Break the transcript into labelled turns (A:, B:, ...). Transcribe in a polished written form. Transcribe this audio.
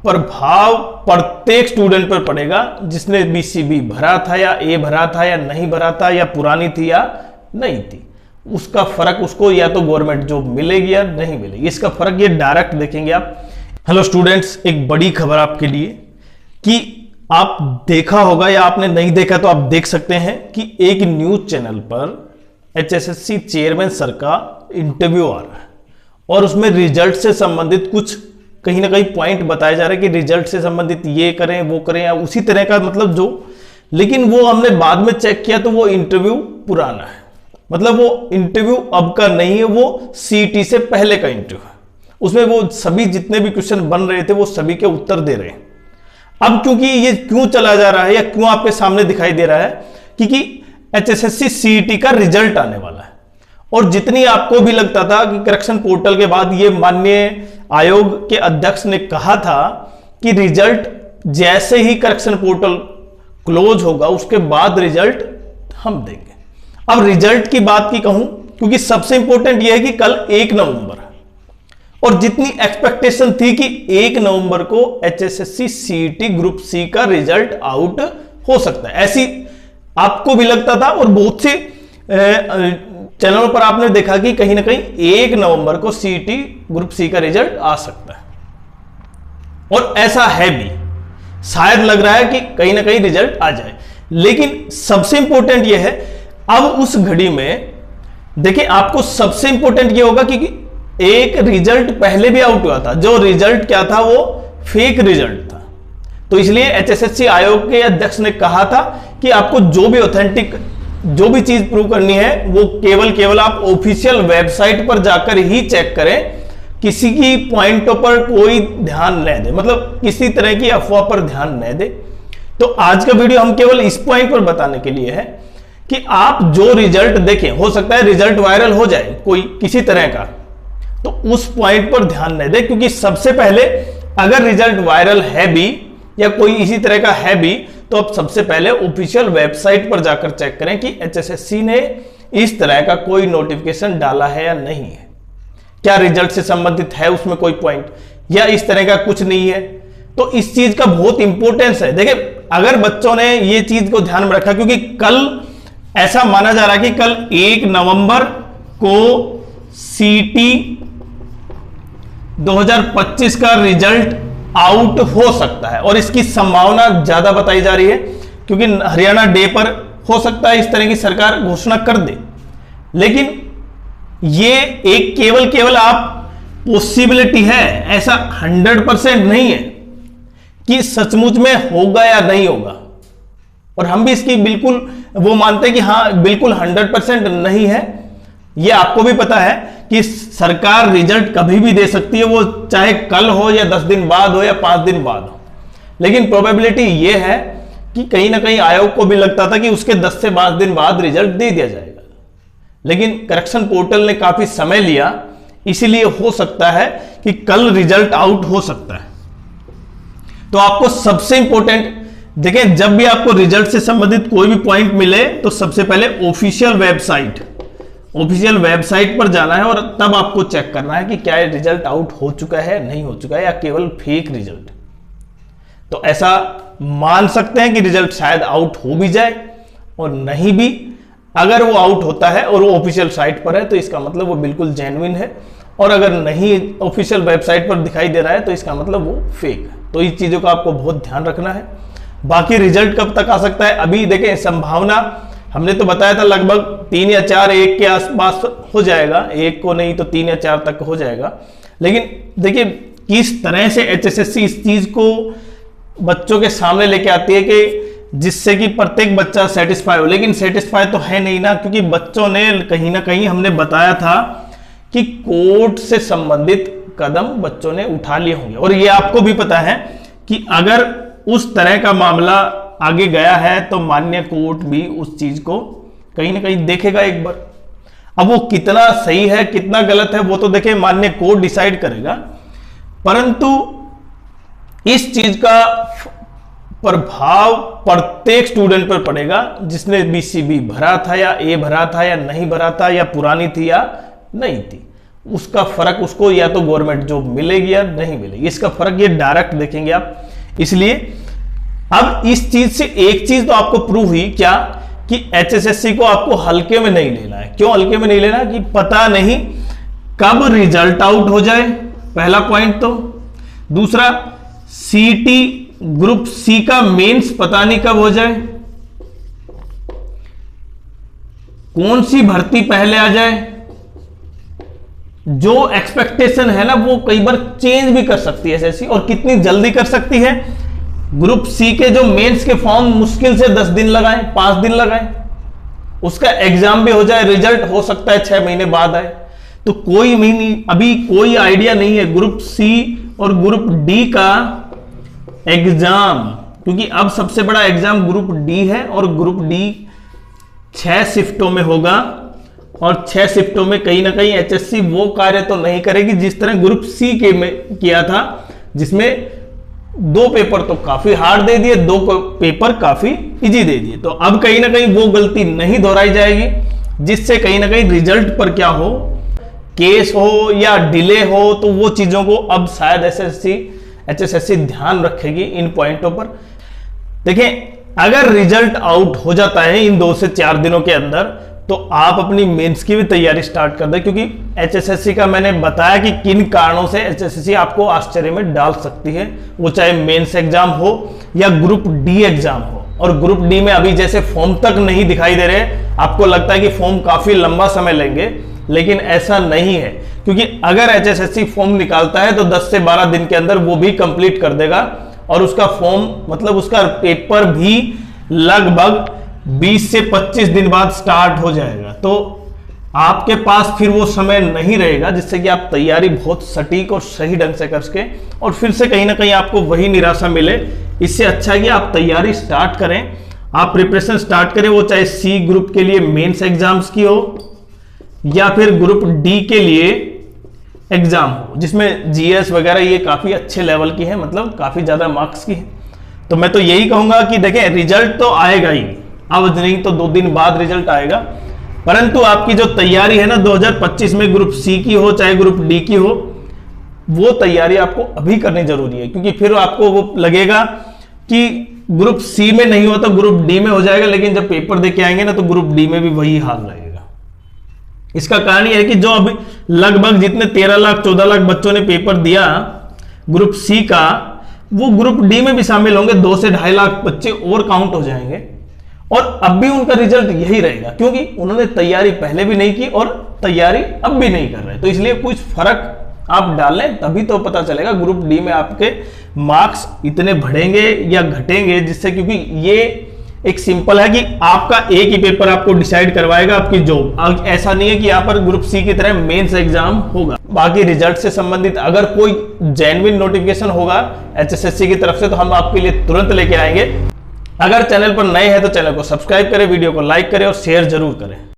A: प्रभाव प्रत्येक स्टूडेंट पर पड़ेगा जिसने बीसीबी भरा था या ए भरा था या नहीं भरा था या पुरानी थी या नहीं थी। उसका फर्क उसको या तो गवर्नमेंट जॉब मिलेगी या नहीं मिलेगी, इसका फर्क ये डायरेक्ट देखेंगे आप। हेलो स्टूडेंट्स, एक बड़ी खबर आपके लिए कि आप देखा होगा या आपने नहीं देखा तो आप देख सकते हैं कि एक न्यूज चैनल पर एचएसएससी चेयरमैन सर का इंटरव्यू आ रहा है और उसमें रिजल्ट से संबंधित कुछ कहीं ना कहीं पॉइंट बताए जा रहे हैं कि रिजल्ट से संबंधित ये करें वो करें या उसी तरह का मतलब जो, लेकिन वो हमने बाद में चेक किया तो वो इंटरव्यू पुराना है, मतलब वो इंटरव्यू अब का नहीं है, वो सीईटी से पहले का इंटरव्यू है। उसमें वो सभी जितने भी क्वेश्चन बन रहे थे वो सभी के उत्तर दे रहे हैं। अब क्योंकि ये क्यों चला जा रहा है या क्यों आपके सामने दिखाई दे रहा है, क्योंकि एचएसएससी सीईटी का रिजल्ट आने वाला है और जितनी आपको भी लगता था कि करेक्शन पोर्टल के बाद ये माननीय आयोग के अध्यक्ष ने कहा था कि रिजल्ट जैसे ही करेक्शन पोर्टल क्लोज होगा उसके बाद रिजल्ट हम देंगे। अब रिजल्ट की बात की कहूं क्योंकि सबसे इंपॉर्टेंट यह है कि कल 1 नवंबर है और जितनी एक्सपेक्टेशन थी कि 1 नवंबर को एचएसएससी सीईटी ग्रुप सी का रिजल्ट आउट हो सकता है, ऐसी आपको भी लगता था और बहुत से चैनलों पर आपने देखा कि कहीं ना कहीं 1 नवंबर को सीईटी ग्रुप सी का रिजल्ट आ सकता है और ऐसा है भी, शायद लग रहा है कि कहीं ना कहीं रिजल्ट आ जाए। लेकिन सबसे इंपॉर्टेंट यह है अब उस घड़ी में देखिए आपको सबसे इंपॉर्टेंट यह होगा कि एक रिजल्ट पहले भी आउट हुआ था, जो रिजल्ट क्या था वो फेक रिजल्ट था। तो इसलिए एचएसएससी आयोग के अध्यक्ष ने कहा था कि आपको जो भी ऑथेंटिक जो भी चीज प्रूव करनी है वो केवल आप ऑफिशियल वेबसाइट पर जाकर ही चेक करें, किसी की पॉइंटों पर कोई ध्यान न दे, मतलब किसी तरह की अफवाह पर ध्यान न दे। तो आज का वीडियो हम केवल इस पॉइंट पर बताने के लिए है कि आप जो रिजल्ट देखें, हो सकता है रिजल्ट वायरल हो जाए कोई किसी तरह का, तो उस पॉइंट पर ध्यान न दे, क्योंकि सबसे पहले अगर रिजल्ट वायरल है भी या कोई इसी तरह का है भी तो अब सबसे पहले ऑफिशियल वेबसाइट पर जाकर चेक करें कि एचएसएससी ने इस तरह का कोई नोटिफिकेशन डाला है या नहीं है, क्या रिजल्ट से संबंधित है उसमें कोई पॉइंट या इस तरह का कुछ नहीं है। तो इस चीज का बहुत इंपॉर्टेंस है। देखिए अगर बच्चों ने ये चीज को ध्यान में रखा, क्योंकि कल ऐसा माना जा रहा है कि कल 1 नवंबर को सीईटी 2025 का रिजल्ट आउट हो सकता है और इसकी संभावना ज्यादा बताई जा रही है क्योंकि हरियाणा डे पर हो सकता है इस तरह की सरकार घोषणा कर दे। लेकिन ये एक केवल आप पॉसिबिलिटी है, ऐसा 100% नहीं है कि सचमुच में होगा या नहीं होगा। और हम भी इसकी बिल्कुल वो मानते हैं कि हाँ बिल्कुल 100% नहीं है। ये आपको भी पता है कि सरकार रिजल्ट कभी भी दे सकती है, वो चाहे कल हो या 10 दिन बाद हो या 5 दिन बाद हो। लेकिन प्रोबेबिलिटी ये है कि कहीं ना कहीं आयोग को भी लगता था कि उसके 10 से 5 दिन बाद रिजल्ट दे दिया जाएगा, लेकिन करेक्शन पोर्टल ने काफी समय लिया, इसीलिए हो सकता है कि कल रिजल्ट आउट हो सकता है। तो आपको सबसे इंपॉर्टेंट देखें, जब भी आपको रिजल्ट से संबंधित कोई भी पॉइंट मिले तो सबसे पहले ऑफिशियल वेबसाइट पर जाना है और तब आपको चेक करना है कि क्या रिजल्ट आउट हो चुका है, नहीं हो चुका है या केवल फेक रिजल्ट। तो ऐसा मान सकते हैं कि रिजल्ट शायद आउट हो भी जाए और नहीं भी। अगर वो आउट होता है और वो ऑफिशियल साइट पर है तो इसका मतलब वो बिल्कुल जेन्युइन है, और अगर नहीं ऑफिशियल वेबसाइट पर दिखाई दे रहा है तो इसका मतलब वो फेक है। तो इस चीजों का आपको बहुत ध्यान रखना है। बाकी रिजल्ट कब तक आ सकता है, अभी देखें संभावना हमने तो बताया था लगभग 3 या 4 1 के आसपास हो जाएगा, 1 को नहीं तो 3 या 4 तक हो जाएगा। लेकिन देखिए किस तरह से एचएसएससी इस चीज को बच्चों के सामने लेके आती है कि जिससे कि प्रत्येक बच्चा सेटिस्फाई हो। लेकिन सेटिस्फाई तो है नहीं ना, क्योंकि बच्चों ने कहीं ना कहीं हमने बताया था कि कोर्ट से संबंधित कदम बच्चों ने उठा लिए होंगे, और ये आपको भी पता है कि अगर उस तरह का मामला आगे गया है तो मान्य कोर्ट भी उस चीज को कहीं ना कहीं देखेगा एक बार। अब वो कितना सही है कितना गलत है वो तो देखे मान्य कोर्ट डिसाइड करेगा, परंतु इस चीज का प्रभाव प्रत्येक स्टूडेंट पर पड़ेगा जिसने बीसीबी भरा था या ए भरा था या नहीं भरा था या पुरानी थी या नहीं थी। उसका फर्क उसको या तो गवर्नमेंट जॉब मिलेगी या नहीं मिलेगी, इसका फर्क ये डायरेक्ट देखेंगे आप। इसलिए अब इस चीज से एक चीज तो आपको प्रूव हुई क्या, कि एचएसएससी को आपको हल्के में नहीं लेना है। क्यों हल्के में नहीं लेना, कि पता नहीं कब रिजल्ट आउट हो जाए, पहला पॉइंट तो। दूसरा, सीटी ग्रुप सी का मेंस पता नहीं कब हो जाए, कौन सी भर्ती पहले आ जाए, जो एक्सपेक्टेशन है ना वो कई बार चेंज भी कर सकती है एसएससी, और कितनी जल्दी कर सकती है। ग्रुप सी के जो मेंस के फॉर्म मुश्किल से 10 दिन लगाएं, 5 दिन लगाएं, उसका एग्जाम भी हो जाए, रिजल्ट हो सकता है 6 महीने बाद आए। तो कोई महीने अभी कोई आइडिया नहीं है ग्रुप सी और ग्रुप डी का एग्जाम, क्योंकि अब सबसे बड़ा एग्जाम ग्रुप डी है, और ग्रुप डी 6 शिफ्टों में होगा, और 6 शिफ्टों में कहीं ना कहीं एचएससी वो कार्य तो नहीं करेगी जिस तरह ग्रुप सी के में किया था, जिसमें 2 पेपर तो काफी हार्ड दे दिए, 2 पेपर काफी इजी दे दिए। तो अब कहीं ना कहीं वो गलती नहीं दोहराई जाएगी, जिससे कहीं ना कहीं रिजल्ट पर क्या हो, केस हो या डिले हो, तो वो चीजों को अब शायद एचएसएससी ध्यान रखेगी इन पॉइंटों पर। देखें, अगर रिजल्ट आउट हो जाता है इन 2 से 4 दिनों के अंदर, तो आप अपनी मेंस की भी तैयारी स्टार्ट कर दें, क्योंकि एचएसएससी का मैंने बताया कि किन कारणों से एचएसएससी आपको आश्चर्य में डाल सकती है, वो चाहे मेंस एग्जाम हो या ग्रुप डी एग्जाम हो। और ग्रुप डी में अभी जैसे फॉर्म तक नहीं दिखाई दे रहे, आपको लगता है कि फॉर्म काफी लंबा समय लेंगे, लेकिन ऐसा नहीं है, क्योंकि अगर एचएसएससी फॉर्म निकालता है तो 10 से 12 दिन के अंदर वो भी कंप्लीट कर देगा, और उसका फॉर्म मतलब उसका पेपर भी लगभग 20 से 25 दिन बाद स्टार्ट हो जाएगा। तो आपके पास फिर वो समय नहीं रहेगा जिससे कि आप तैयारी बहुत सटीक और सही ढंग से कर सके, और फिर से कहीं ना कहीं आपको वही निराशा मिले। इससे अच्छा है कि आप तैयारी स्टार्ट करें, आप प्रिपरेशन स्टार्ट करें, वो चाहे सी ग्रुप के लिए मेंस एग्जाम्स की हो या फिर ग्रुप डी के लिए एग्जाम हो, जिसमें जीएस वगैरह ये काफी अच्छे लेवल की है, मतलब काफी ज्यादा मार्क्स की है। तो मैं तो यही कहूंगा कि देखें, रिजल्ट तो आएगा ही, अब नहीं तो 2 दिन बाद रिजल्ट आएगा, परंतु आपकी जो तैयारी है ना 2025 में ग्रुप सी की हो चाहे ग्रुप डी की हो, वो तैयारी आपको अभी करनी जरूरी है, क्योंकि फिर आपको वो लगेगा कि ग्रुप सी में नहीं हो तो ग्रुप डी में हो जाएगा, लेकिन जब पेपर देके आएंगे ना तो ग्रुप डी में भी वही हाल रहेगा। इसका कारण यह है कि जो अभी लगभग जितने 13 लाख 14 लाख बच्चों ने पेपर दिया ग्रुप सी का, वो ग्रुप डी में भी शामिल होंगे, 2 से 2.5 लाख बच्चे और काउंट हो जाएंगे, और अब भी उनका रिजल्ट यही रहेगा, क्योंकि उन्होंने तैयारी पहले भी नहीं की और तैयारी अब भी नहीं कर रहे। तो इसलिए कुछ फर्क आप डालें, तभी तो पता चलेगा ग्रुप डी में आपके मार्क्स इतने बढ़ेंगे या घटेंगे, जिससे, क्योंकि ये एक सिंपल है कि आपका एक ही पेपर आपको डिसाइड करवाएगा आपकी जॉब। ऐसा नहीं है कि यहाँ पर ग्रुप सी की तरह मेंस एग्जाम होगा। बाकी रिजल्ट से संबंधित अगर कोई जेन्युइन नोटिफिकेशन होगा एचएसएससी की तरफ से, तो हम आपके लिए तुरंत लेके आएंगे। अगर चैनल पर नए हैं तो चैनल को सब्सक्राइब करें, वीडियो को लाइक करें और शेयर जरूर करें।